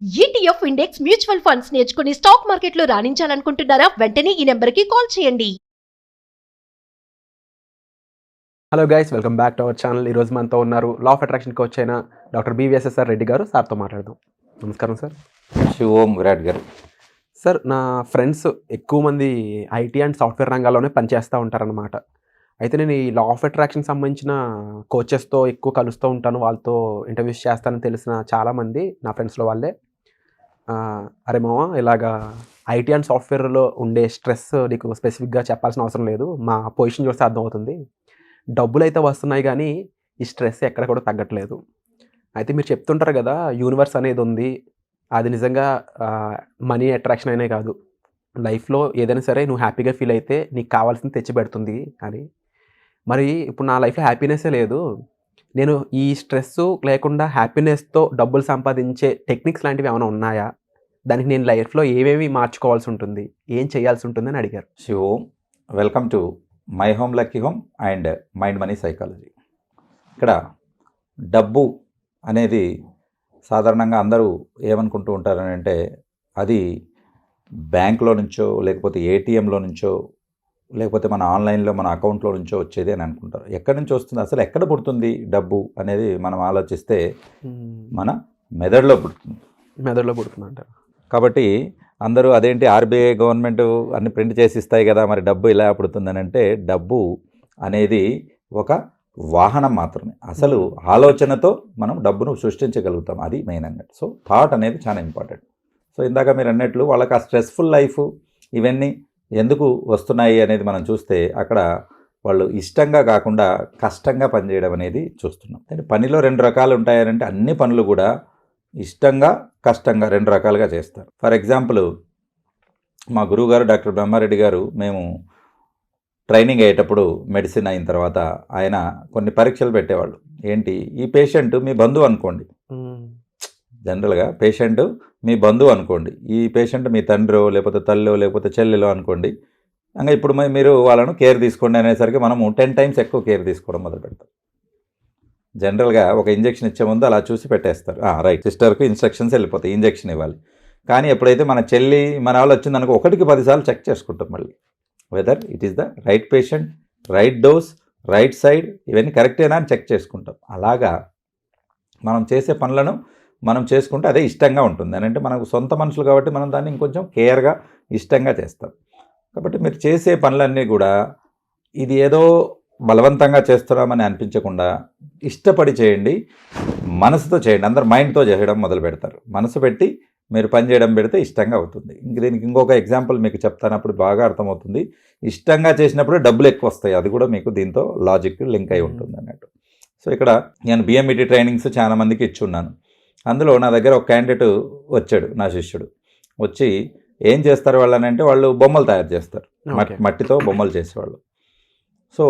ETF index mutual funds నేర్చుకుని stock మార్కెట్లో రాణించాలనుకుంటున్నారా? వెంటనే ఈ నెంబర్కి కాల్ చేయండి. Hello guys, welcome back to our channel. ఈరోజు మనతో ఉన్నారు లా ఆఫ్ అట్రాక్షన్ కోచ్ అయిన డాక్టర్ BVSSR రెడ్డి గారు. సార్తో మాట్లాడదాం. నమస్కారం సార్. ఓం విరాట్ గారు. సార్, నా ఫ్రెండ్స్ ఎక్కువ మంది ఐటీ అండ్ సాఫ్ట్వేర్ రంగాల్లోనే పనిచేస్తూ ఉంటారన్నమాట. అయితే నేను ఈ లా ఆఫ్ అట్రాక్షన్ సంబంధించిన కోచెస్తో ఎక్కువ కలుస్తూ ఉంటాను, వాళ్ళతో ఇంటర్వ్యూస్ చేస్తానని తెలిసిన చాలామంది నా ఫ్రెండ్స్లో వాళ్ళే అరే మామ, ఇలాగా ఐటీ అండ్ సాఫ్ట్వేర్లో ఉండే స్ట్రెస్ నీకు స్పెసిఫిక్గా చెప్పాల్సిన అవసరం లేదు, మా పొజిషన్ చూస్తే అర్థమవుతుంది, డబ్బులు అయితే వస్తున్నాయి కానీ ఈ స్ట్రెస్ ఎక్కడ కూడా తగ్గట్లేదు. అయితే మీరు చెప్తుంటారు కదా, యూనివర్స్ అనేది ఉంది, అది నిజంగా మనీ అట్రాక్షన్ అయినే కాదు, లైఫ్లో ఏదైనా సరే నువ్వు హ్యాపీగా ఫీల్ అయితే నీకు కావాల్సింది తెచ్చి పెడుతుంది అని. మరి ఇప్పుడు నా లైఫ్లో హ్యాపీనెస్సే లేదు, నేను ఈ స్ట్రెస్ లేకుండా హ్యాపీనెస్తో డబ్బులు సంపాదించే టెక్నిక్స్ లాంటివి ఏమైనా ఉన్నాయా? దానికి నేను లైఫ్లో ఏమేమి మార్చుకోవాల్సి ఉంటుంది, ఏం చేయాల్సి ఉంటుంది అని అడిగారు. ఓం, welcome to my home lucky home and mind money psychology. ఇక్కడ డబ్బు అనేది సాధారణంగా అందరూ ఏమనుకుంటూ ఉంటారని అంటే అది బ్యాంకులో నుంచో లేకపోతే ఏటీఎంలో నుంచో లేకపోతే మన ఆన్లైన్లో మన అకౌంట్లో నుంచో వచ్చేది అని అనుకుంటారు. ఎక్కడి నుంచి వస్తుంది, అసలు ఎక్కడ పుడుతుంది డబ్బు అనేది మనం ఆలోచిస్తే మన మెదడులో పుడుతుంది అంటారు. కాబట్టి అందరూ అదేంటి ఆర్బీఐ గవర్నమెంట్ అన్ని ప్రింట్ చేసి ఇస్తాయి కదా, మరి డబ్బు ఇలా పుడుతుందని అంటే డబ్బు అనేది ఒక వాహనం మాత్రమే. అసలు ఆలోచనతో మనం డబ్బును సృష్టించగలుగుతాం, అది మెయిన్ అన్నట్టు. సో థాట్ అనేది చాలా ఇంపార్టెంట్. సో ఇందాక మీరు అన్నట్లు వాళ్ళకి ఆ స్ట్రెస్ఫుల్ లైఫ్ ఇవన్నీ ఎందుకు వస్తున్నాయి అనేది మనం చూస్తే అక్కడ వాళ్ళు ఇష్టంగా కాకుండా కష్టంగా పనిచేయడం అనేది చూస్తున్నాం. అంటే పనిలో రెండు రకాలు ఉంటాయనంటే అన్ని పనులు కూడా ఇష్టంగా కష్టంగా రెండు రకాలుగా చేస్తారు. ఫర్ ఎగ్జాంపుల్, మా గురువుగారు డాక్టర్ బ్రహ్మారెడ్డి గారు, మేము ట్రైనింగ్ అయ్యేటప్పుడు మెడిసిన్ అయిన తర్వాత ఆయన కొన్ని పరీక్షలు పెట్టేవాళ్ళు. ఏంటి, ఈ పేషెంట్ మీ బంధువు అనుకోండి, జనరల్గా పేషెంట్ మీ బంధువు అనుకోండి, ఈ పేషెంట్ మీ తండ్రో లేకపోతే తల్లో లేకపోతే చెల్లెలో అనుకోండి, ఇంకా ఇప్పుడు మీరు వాళ్ళను కేర్ తీసుకోండి అనేసరికి మనము 10 times ఎక్కువ కేర్ తీసుకోవడం మొదలు పెడతాం. జనరల్గా ఒక ఇంజెక్షన్ ఇచ్చే ముందు అలా చూసి పెట్టేస్తారు, రైట్, సిస్టర్కి ఇన్స్ట్రక్షన్స్ వెళ్ళిపోతాయి, ఇంజెక్షన్ ఇవ్వాలి. కానీ ఎప్పుడైతే మన చెల్లి మన వాళ్ళు వచ్చిందనుకో 1కి 10 సార్లు చెక్ చేసుకుంటాం మళ్ళీ, whether it is the right patient, right dose, right side, ఇవన్నీ కరెక్టేనా అని చెక్ చేసుకుంటాం. అలాగా మనం చేసే పనులను మనం చేసుకుంటే అదే ఇష్టంగా ఉంటుంది. అని అంటే మనకు సొంత మనుషులు కాబట్టి మనం దాన్ని ఇంకొంచెం కేర్గా ఇష్టంగా చేస్తాం. కాబట్టి మీరు చేసే పనులన్నీ కూడా ఇది ఏదో బలవంతంగా చేస్తున్నామని అనిపించకుండా ఇష్టపడి చేయండి, మనసుతో చేయండి. అందరు మైండ్తో చేయడం మొదలు పెడతారు, మనసు పెట్టి మీరు పని చేయడం పెడితే ఇష్టంగా అవుతుంది. దీనికి ఇంకొక ఎగ్జాంపుల్ మీకు చెప్తాను, అప్పుడు బాగా అర్థమవుతుంది. ఇష్టంగా చేసినప్పుడు డబ్బులు ఎక్కువ వస్తాయి, అది కూడా మీకు దీంతో లాజిక్ లింక్ అయి ఉంటుంది అన్నట్టు. సో ఇక్కడ నేను BMET ట్రైనింగ్స్ చాలా మందికి ఇచ్చున్నాను. అందులో నా దగ్గర ఒక క్యాండిడేట్ వచ్చాడు, నా శిష్యుడు వచ్చి, ఏం చేస్తారు వాళ్ళని అంటే వాళ్ళు బొమ్మలు తయారు చేస్తారు, మట్టితో బొమ్మలు చేసేవాళ్ళు. సో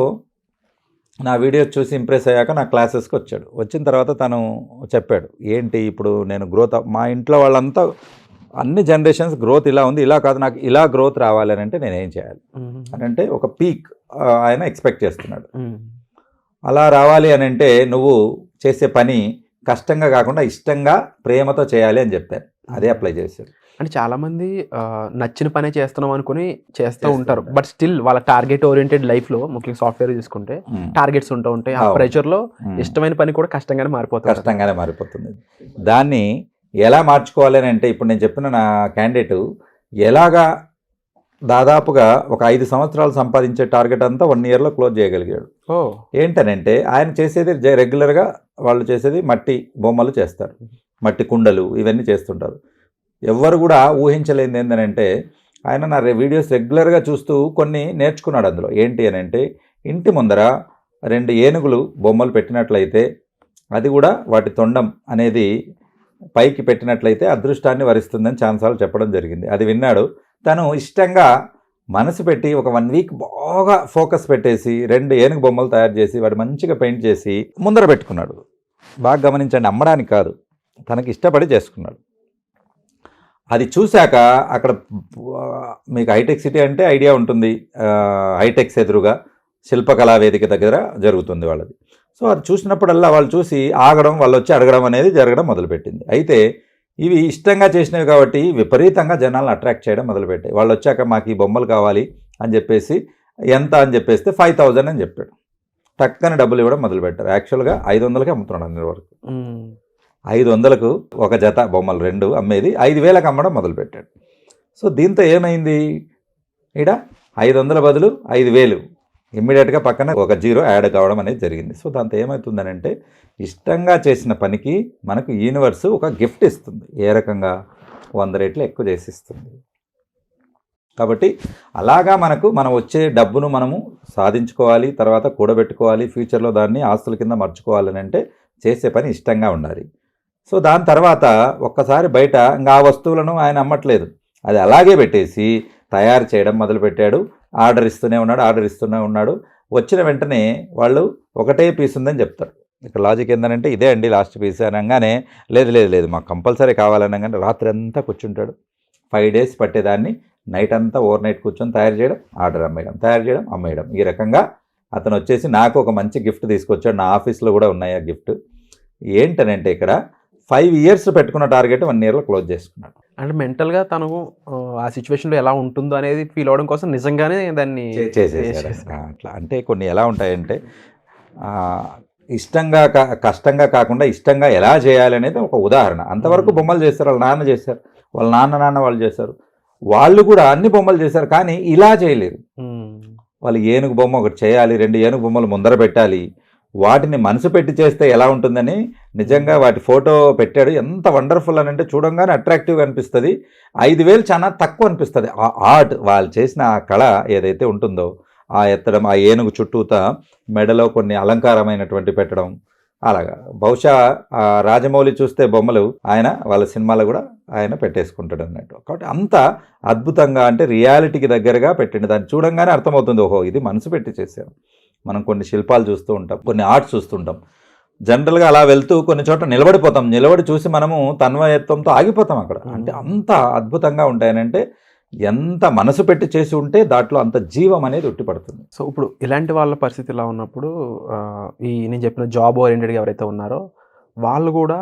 నా వీడియోస్ చూసి ఇంప్రెస్ అయ్యాక నా క్లాసెస్కి వచ్చాడు. వచ్చిన తర్వాత తను చెప్పాడు, ఏంటి ఇప్పుడు నేను గ్రోత్, మా ఇంట్లో వాళ్ళంతా అన్ని జనరేషన్స్ గ్రోత్ ఇలా ఉంది, ఇలా కాదు, నాకు ఇలా గ్రోత్ రావాలి అని అంటే నేనేం చేయాలి అని అంటే ఒక పీక్ ఆయన ఎక్స్పెక్ట్ చేస్తున్నాడు. అలా రావాలి అని అంటే నువ్వు చేసే పని కష్టంగా కాకుండా ఇష్టంగా ప్రేమతో చేయాలి అని చెప్పారు. అదే అప్లై చేశారు. అంటే చాలామంది నచ్చిన పనే చేస్తున్నాం అనుకుని చేస్తూ ఉంటారు, బట్ స్టిల్ వాళ్ళ టార్గెట్ ఓరియంటెడ్ లైఫ్లో, ముఖ్యంగా సాఫ్ట్వేర్ తీసుకుంటే టార్గెట్స్ ఉంటూ ఉంటాయి. ఆ ప్రెషర్లో ఇష్టమైన పని కూడా కష్టంగానే మారిపోతుంది. దాన్ని ఎలా మార్చుకోవాలి అని అంటే ఇప్పుడు నేను చెప్పిన నా క్యాండిడేట్ ఎలాగా దాదాపుగా ఒక 5 సంవత్సరాలు సంపాదించే టార్గెట్ అంతా 1 yearలో క్లోజ్ చేయగలిగాడు. ఏంటనంటే ఆయన చేసేది రెగ్యులర్గా వాళ్ళు చేసేది మట్టి బొమ్మలు చేస్తారు, మట్టి కుండలు, ఇవన్నీ చేస్తుంటారు. ఎవ్వరు కూడా ఊహించలేనిది ఏంటంటే ఆయన నా వీడియోస్ రెగ్యులర్గా చూస్తూ కొన్ని నేర్చుకున్నాడు. అందులో ఏంటి అని అంటే ఇంటి ముందర 2 ఏనుగులు బొమ్మలు పెట్టినట్లయితే, అది కూడా వాటి తొండం అనేది పైకి పెట్టినట్లయితే అదృష్టాన్ని వరిస్తుందని చాలాసార్లు చెప్పడం జరిగింది. అది విన్నాడు. తను ఇష్టంగా మనసు పెట్టి ఒక 1 week బాగా ఫోకస్ పెట్టేసి 2 ఏనుగు బొమ్మలు తయారు చేసి వాడు మంచిగా పెయింట్ చేసి ముందర పెట్టుకున్నాడు. బాగా గమనించండి, అమ్మడానికి కాదు, తనకి ఇష్టపడి చేసుకున్నాడు. అది చూశాక అక్కడ మీకు హైటెక్ సిటీ అంటే ఐడియా ఉంటుంది, హైటెక్స్ ఎదురుగా శిల్పకళా వేదిక దగ్గర జరుగుతుంది వాళ్ళది. సో అది చూసినప్పుడల్లా వాళ్ళు చూసి ఆగడం, వాళ్ళు వచ్చి అడగడం అనేది జరగడం మొదలుపెట్టింది. అయితే ఇవి ఇష్టంగా చేసినవి కాబట్టి విపరీతంగా జనాలను అట్రాక్ట్ చేయడం మొదలుపెట్టాయి. వాళ్ళు వచ్చాక మాకు ఈ బొమ్మలు కావాలి అని చెప్పేసి ఎంత అని చెప్పేస్తే 5,000 అని చెప్పాడు. టక్కని డబ్బులు ఇవ్వడం మొదలుపెట్టారు. యాక్చువల్గా 500కి అమ్ముతున్నాడు అన్ని వరకు. 500కు ఒక జత బొమ్మలు 2 అమ్మేది 5,000కి అమ్మడం మొదలుపెట్టాడు. సో దీంతో ఏమైంది, ఇక్కడ 500 బదులు 5,000 ఇమ్మీడియట్గా పక్కన ఒక 0 యాడ్ కావడం అనేది జరిగింది. సో దాంతో ఏమవుతుందని అంటే ఇష్టంగా చేసిన పనికి మనకు యూనివర్స్ ఒక గిఫ్ట్ ఇస్తుంది. ఏ రకంగా 100 రెట్లు ఎక్కువ చేసి ఇస్తుంది. కాబట్టి అలాగా మనం వచ్చే డబ్బును మనము సాధించుకోవాలి, తర్వాత కూడబెట్టుకోవాలి, ఫ్యూచర్లో దాన్ని ఆస్తుల కింద మర్చుకోవాలని అంటే చేసే పని ఇష్టంగా ఉండాలి. సో దాని తర్వాత ఒక్కసారి బయట ఇంకా ఆ వస్తువులను ఆయన అమ్మట్లేదు, అది అలాగే పెట్టేసి తయారు చేయడం మొదలుపెట్టాడు. ఆర్డర్ ఇస్తూనే ఉన్నాడు. వచ్చిన వెంటనే వాళ్ళు ఒకటే పీస్ ఉందని చెప్తారు. ఇక్కడ లాజిక్ ఏంటంటే ఇదే అండి లాస్ట్ పీస్ అనగానే లేదు మాకు కంపల్సరీ కావాలనగానే రాత్రి అంతా కూర్చుంటాడు. 5 days పట్టేదాన్ని నైట్ అంతా ఓవర్ నైట్ కూర్చొని తయారు చేయడం, ఆర్డర్ అమ్మేయడం. ఈ రకంగా అతను వచ్చేసి నాకు ఒక మంచి గిఫ్ట్ తీసుకొచ్చాడు. నా ఆఫీస్లో కూడా ఉన్నాయి ఆ గిఫ్ట్. ఏంటనంటే ఇక్కడ 5 years పెట్టుకున్న టార్గెట్ 1 yearలో క్లోజ్ చేసుకున్నాడు. అంటే మెంటల్గా తను ఆ సిచ్యువేషన్లో ఎలా ఉంటుందో అనేది ఫీల్ అవ్వడం కోసం నిజంగానే దాన్ని చేసేసాడు. అట్లా అంటే కొన్ని ఎలా ఉంటాయంటే కష్టంగా కాకుండా ఇష్టంగా ఎలా చేయాలి అనేది ఒక ఉదాహరణ. అంతవరకు బొమ్మలు చేస్తారు, వాళ్ళ నాన్న చేశారు, వాళ్ళ నాన్న వాళ్ళు చేశారు, వాళ్ళు కూడా అన్ని బొమ్మలు చేశారు, కానీ ఇలా చేయలేరు. వాళ్ళు ఏనుగు బొమ్మ ఒకటి చేయాలి, 2 ఏనుగు బొమ్మలు ముందర పెట్టాలి, వాటిని మనసు పెట్టి చేస్తే ఎలా ఉంటుందని నిజంగా వాటి ఫోటో పెట్టాడు. ఎంత వండర్ఫుల్ అని అంటే చూడంగానే అట్రాక్టివ్గా అనిపిస్తుంది. 5,000 చాలా తక్కువ అనిపిస్తుంది. ఆ ఆర్ట్ వాళ్ళు చేసిన ఆ కళ ఏదైతే ఉంటుందో, ఆ ఎత్తడం, ఆ ఏనుగు చుట్టూతా మెడలో కొన్ని అలంకారమైనటువంటి పెట్టడం, అలాగా బహుశా రాజమౌళి చూస్తే బొమ్మలు ఆయన వాళ్ళ సినిమాలో కూడా ఆయన పెట్టేసుకుంటాడు అన్నట్టు. కాబట్టి అంత అద్భుతంగా అంటే రియాలిటీకి దగ్గరగా పెట్టింది. దాన్ని చూడంగానే అర్థమవుతుంది, ఓహో ఇది మనసు పెట్టి చేశాం. మనం కొన్ని శిల్పాలు చూస్తూ ఉంటాం, కొన్ని ఆర్ట్స్ చూస్తుంటాం. జనరల్గా అలా వెళ్తూ కొన్ని చోట్ల నిలబడి చూసి మనము తన్మయత్వంతో ఆగిపోతాం అక్కడ. అంటే అంత అద్భుతంగా ఉంటాయనంటే ఎంత మనసు పెట్టి చేసి ఉంటే దాంట్లో అంత జీవం అనేది ఉట్టిపడుతుంది. సో ఇప్పుడు ఇలాంటి వాళ్ళ పరిస్థితి ఇలా ఉన్నప్పుడు నేను చెప్పిన జాబ్ ఓరియంటెడ్గా ఎవరైతే ఉన్నారో వాళ్ళు కూడా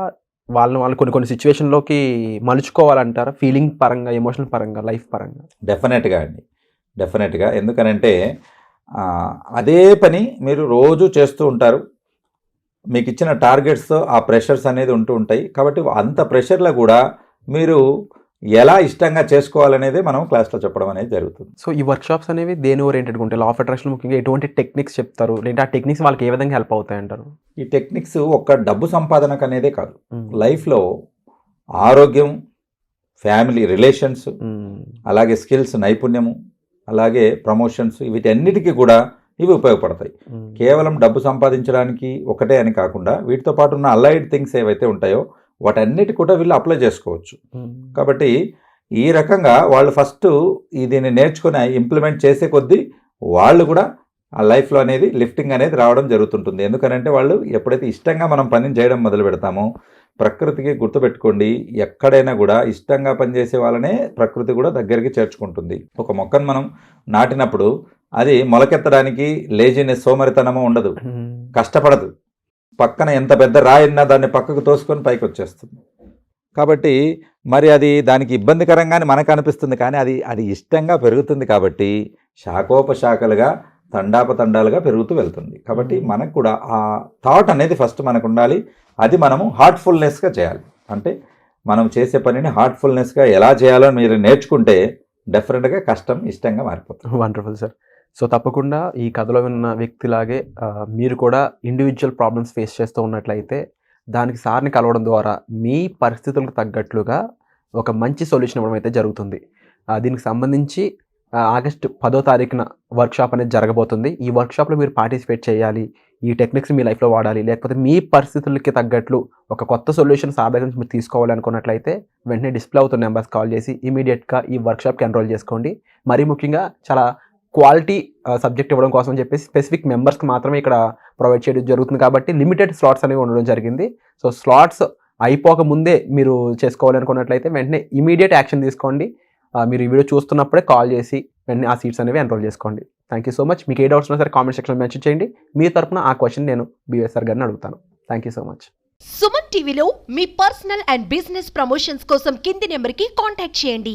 వాళ్ళు కొన్ని సిచ్యువేషన్లోకి మలుచుకోవాలంటారా, ఫీలింగ్ పరంగా, ఎమోషనల్ పరంగా, లైఫ్ పరంగా? డెఫినెట్గా ఎందుకనంటే అదే పని మీరు రోజు చేస్తూ ఉంటారు, మీకు ఇచ్చిన టార్గెట్స్ ఆ ప్రెషర్స్ అనేది ఉంటూ ఉంటాయి. కాబట్టి అంత ప్రెషర్లో కూడా మీరు ఎలా ఇష్టంగా చేసుకోవాలనేది మనం క్లాస్లో చెప్పడం అనేది జరుగుతుంది. సో ఈ వర్క్షాప్స్ అనేవి దేని ఓరియంటెడ్గా ఉంటాయి? లా ఆఫ్ అట్రాక్షన్ ముఖ్యంగా ఎటువంటి టెక్నిక్స్ చెప్తారు, లేదంటే ఆ టెక్నిక్స్ వాళ్ళకి ఏ విధంగా హెల్ప్ అవుతాయి అంటారు? ఈ టెక్నిక్స్ ఒక్క డబ్బు సంపాదనకు అనేదే కాదు, లైఫ్లో ఆరోగ్యం, ఫ్యామిలీ రిలేషన్స్, అలాగే స్కిల్స్, నైపుణ్యము, అలాగే ప్రమోషన్స్, వీటన్నిటికీ కూడా ఇవి ఉపయోగపడతాయి. కేవలం డబ్బు సంపాదించడానికి ఒకటే అని కాకుండా వీటితో పాటు ఉన్న అలైడ్ థింగ్స్ ఏవైతే ఉంటాయో వాటన్నిటి కూడా వీళ్ళు అప్లై చేసుకోవచ్చు. కాబట్టి ఈ రకంగా వాళ్ళు ఫస్ట్ దీన్ని నేర్చుకుని ఇంప్లిమెంట్ చేసే కొద్దీ వాళ్ళు కూడా ఆ లైఫ్లో అనేది లిఫ్టింగ్ అనేది రావడం జరుగుతుంటుంది. ఎందుకనంటే వాళ్ళు ఎప్పుడైతే ఇష్టంగా మనం పనిని చేయడం మొదలు పెడతామో, ప్రకృతికి గుర్తుపెట్టుకోండి, ఎక్కడైనా కూడా ఇష్టంగా పనిచేసే వాళ్ళనే ప్రకృతి కూడా దగ్గరికి చేర్చుకుంటుంది. ఒక మొక్కను మనం నాటినప్పుడు అది మొలకెత్తడానికి లేజినెస్, సోమరితనము ఉండదు, కష్టపడదు. పక్కన ఎంత పెద్ద రాయిన్నా దాన్ని పక్కకు తోసుకొని పైకి వచ్చేస్తుంది. కాబట్టి మరి అది దానికి ఇబ్బందికరంగానే మనకు అనిపిస్తుంది, కానీ అది ఇష్టంగా పెరుగుతుంది. కాబట్టి శాఖోపశాఖలుగా, తండాలుగా పెరుగుతూ వెళ్తుంది. కాబట్టి మనకు కూడా ఆ థాట్ అనేది ఫస్ట్ మనకు ఉండాలి. అది మనము హార్ట్ఫుల్నెస్గా చేయాలి. అంటే మనం చేసే పనిని హార్ట్ఫుల్నెస్గా ఎలా చేయాలో మీరు నేర్చుకుంటే డెఫినెట్గా కష్టం ఇష్టంగా మారిపోతుంది. Wonderful sir. సో తప్పకుండా ఈ కథలో విన్న వ్యక్తిలాగే మీరు కూడా ఇండివిజువల్ ప్రాబ్లమ్స్ ఫేస్ చేస్తూ ఉన్నట్లయితే దానికి సార్ని కలవడం ద్వారా మీ పరిస్థితులకు తగ్గట్లుగా ఒక మంచి సొల్యూషన్ ఇవ్వడం అయితే జరుగుతుంది. దీనికి సంబంధించి ఆగస్టు 10వ తారీఖున వర్క్షాప్ అనేది జరగబోతుంది. ఈ వర్క్షాప్లో మీరు పార్టిసిపేట్ చేయాలి, ఈ టెక్నిక్స్ మీ లైఫ్లో వాడాలి, లేకపోతే మీ పరిస్థితులకి తగ్గట్లు ఒక కొత్త సొల్యూషన్ సార్ దగ్గర నుంచి మీరు తీసుకోవాలి అనుకున్నట్లయితే వెంటనే డిస్ప్లే అవుతున్న నెంబర్స్ కాల్ చేసి ఇమీడియట్గా ఈ వర్క్షాప్కి ఎన్రోల్ చేసుకోండి. మరీ ముఖ్యంగా చాలా క్వాలిటీ సబ్జెక్ట్ ఇవ్వడం కోసం చెప్పేసి స్పెసిఫిక్ మెంబర్స్కి మాత్రమే ఇక్కడ ప్రొవైడ్ చేయడం జరుగుతుంది. కాబట్టి లిమిటెడ్ స్లాట్స్ అనేవి ఉండడం జరిగింది. సో స్లాట్స్ అయిపోక ముందే మీరు చేసుకోవాలి అనుకున్నట్లయితే వెంటనే ఇమీడియట్ యాక్షన్ తీసుకోండి. మీరు ఈ వీడియో చూస్తున్నప్పుడే కాల్ చేసి వెంటనే ఆ సీట్స్ అనేవి ఎన్రోల్ చేసుకోండి. Thank you so much. మీకు ఏ డౌట్స్ ఉన్నా సరే కామెంట్ సెక్షన్లో మెన్షన్ చేయండి. మీ తరపున ఆ క్వశ్చన్ నేను బిఎస్ఆర్ గారిని అడుగుతాను. Thank you so much. Suman టీవీలో మీ పర్సనల్ అండ్ బిజినెస్ ప్రమోషన్స్ కోసం కింది నెంబర్కి కాంటాక్ట్ చేయండి.